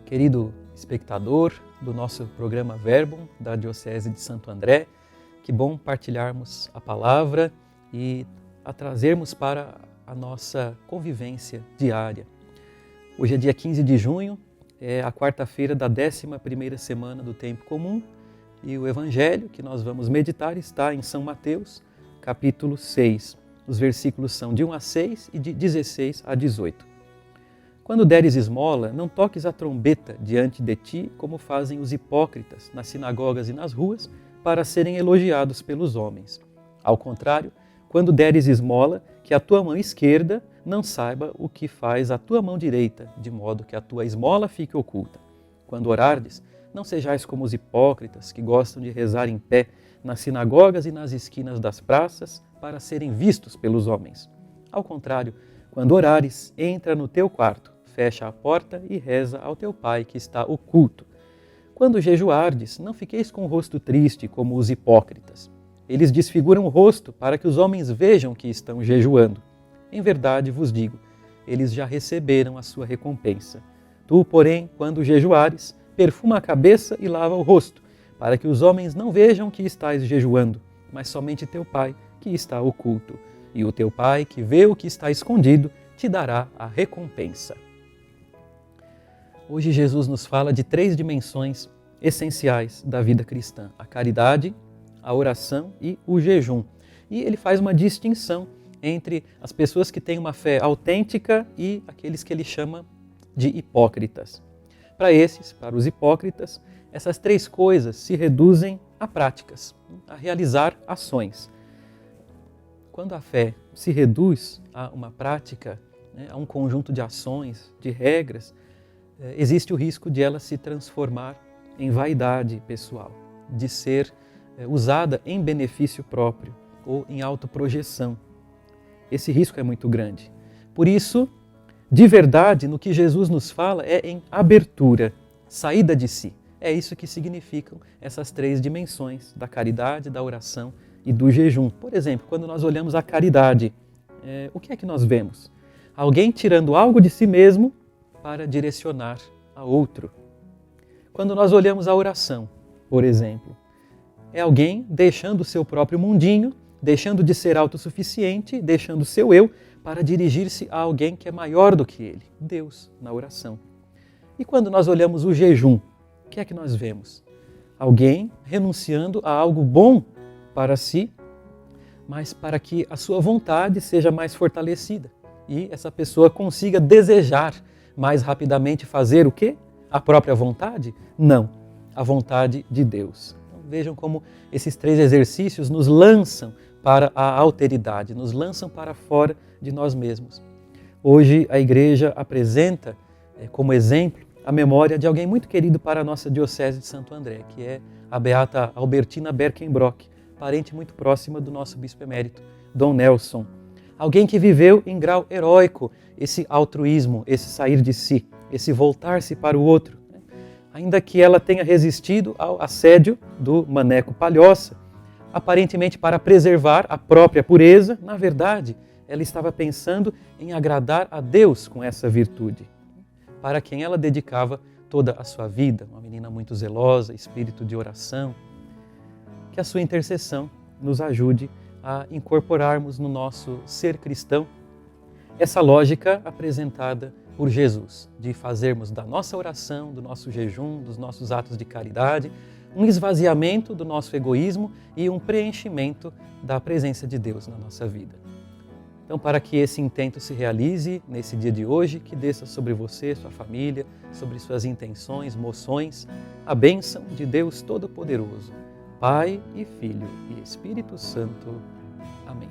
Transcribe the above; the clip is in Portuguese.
Querido espectador do nosso programa Verbum da Diocese de Santo André, que bom partilharmos a palavra e a trazermos para a nossa convivência diária. Hoje é dia 15 de junho, é a quarta-feira da 11ª semana do Tempo Comum e o Evangelho que nós vamos meditar está em São Mateus, capítulo 6. Os versículos são de 1 a 6 e de 16 a 18. Quando deres esmola, não toques a trombeta diante de ti, como fazem os hipócritas nas sinagogas e nas ruas, para serem elogiados pelos homens. Ao contrário, quando deres esmola, que a tua mão esquerda não saiba o que faz a tua mão direita, de modo que a tua esmola fique oculta. Quando orardes, não sejais como os hipócritas, que gostam de rezar em pé nas sinagogas e nas esquinas das praças, para serem vistos pelos homens. Ao contrário, quando orares, entra no teu quarto, fecha a porta e reza ao teu Pai que está oculto. Quando jejuardes, não fiqueis com o rosto triste como os hipócritas. Eles desfiguram o rosto para que os homens vejam que estão jejuando. Em verdade vos digo, eles já receberam a sua recompensa. Tu, porém, quando jejuares, perfuma a cabeça e lava o rosto, para que os homens não vejam que estás jejuando, mas somente teu Pai que está oculto. E o teu Pai, que vê o que está escondido, te dará a recompensa. Hoje Jesus nos fala de 3 dimensões essenciais da vida cristã: a caridade, a oração e o jejum. E ele faz uma distinção entre as pessoas que têm uma fé autêntica e aqueles que ele chama de hipócritas. Para os hipócritas, essas 3 coisas se reduzem a práticas, a realizar ações. Quando a fé se reduz a uma prática, a um conjunto de ações, de regras, existe o risco de ela se transformar em vaidade pessoal, de ser usada em benefício próprio ou em autoprojeção. Esse risco é muito grande. Por isso, de verdade, no que Jesus nos fala é em abertura, saída de si. É isso que significam essas 3 dimensões da caridade, da oração e do jejum. Por exemplo, quando nós olhamos a caridade, o que é que nós vemos? Alguém tirando algo de si mesmo para direcionar a outro. Quando nós olhamos a oração, por exemplo, é alguém deixando o seu próprio mundinho, deixando de ser autossuficiente, deixando o seu eu, para dirigir-se a alguém que é maior do que ele, Deus, na oração. E quando nós olhamos o jejum, o que é que nós vemos? Alguém renunciando a algo bom para si, mas para que a sua vontade seja mais fortalecida e essa pessoa consiga desejar mais rapidamente fazer o quê? A própria vontade? Não, a vontade de Deus. Então, vejam como esses 3 exercícios nos lançam para a alteridade, nos lançam para fora de nós mesmos. Hoje a Igreja apresenta como exemplo a memória de alguém muito querido para a nossa Diocese de Santo André, que é a beata Albertina Berkenbrock, parente muito próxima do nosso bispo emérito, Dom Nelson. Alguém que viveu em grau heróico esse altruísmo, esse sair de si, esse voltar-se para o outro. Ainda que ela tenha resistido ao assédio do Maneco Palhoça, aparentemente para preservar a própria pureza, na verdade, ela estava pensando em agradar a Deus com essa virtude, para quem ela dedicava toda a sua vida, uma menina muito zelosa, espírito de oração. Que a sua intercessão nos ajude a incorporarmos no nosso ser cristão essa lógica apresentada por Jesus, de fazermos da nossa oração, do nosso jejum, dos nossos atos de caridade, um esvaziamento do nosso egoísmo e um preenchimento da presença de Deus na nossa vida. Então, para que esse intento se realize nesse dia de hoje, que desça sobre você, sua família, sobre suas intenções, moções, a bênção de Deus Todo-Poderoso, Pai e Filho e Espírito Santo. Amém.